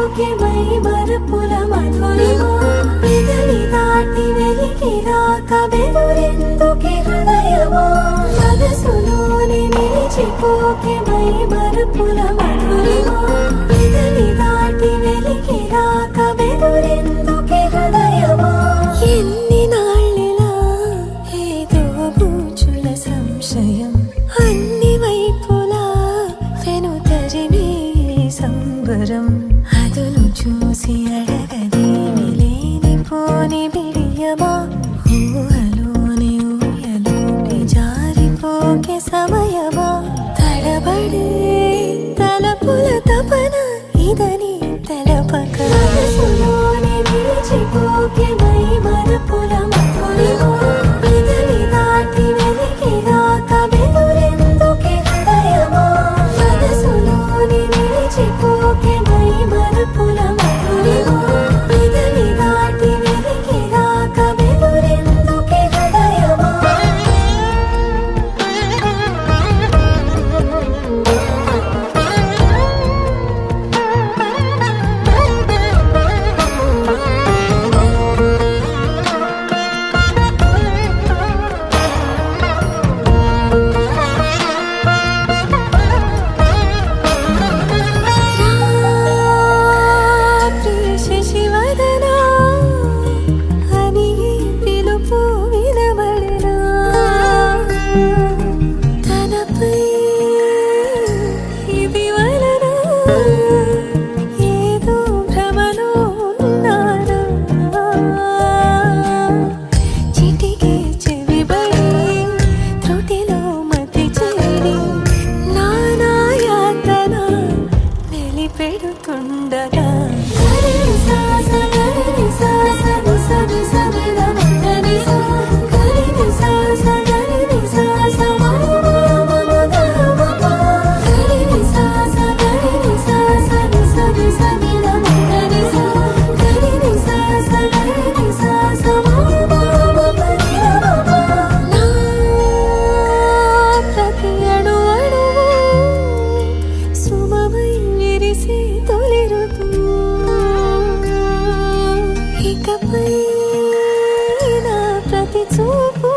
నిలిచిపోకే my మరపుల Madhurima పెదవి దాటి వెలికి రాక బెదురెందుకే హృదయమా మనసులోని నిలిచిపోకే మై మరపుల మధురిమా పెదవి దాటి వెలికి రాక బెదురెందుకే హృదయమా ఎన్ని నాళ్ళిలా ఏదో బూచుల సంశయం అన్ని వైపులా వెనుతరిమే సంబరం అదును చూసి అడగదేమి లేనిపోని బిడియమా ఊహలోని ఊయలోని జారిపోకే సమయమా తడబడే తలపుల తపన ఇదని తెలపక మనసులోని నిలిచిపోకే మై మరపుల మధురిమా పెదవి దాటి వెలికి రాక బెదురెందుకే హృదయమా మనసులోని నిలిచిపోకే మై మరపుల మధురిమా పెదవి దాటి వెలికి రాక బెదురెందుకే హృదయమా శశివదనా అని పిలుపు వినబడనా తనపై ఇది వలన ఏదో భ్రమలో ఉన్నానా చిటికే చెవిబడి త్రుటిలో మతి చేరి నానా యాతన వెలిపెడుతుండగా ప్రతి అణు అణువు సుమమై విరిసే తొలి ఋతువు ఇకపై నా ప్రతి చూపు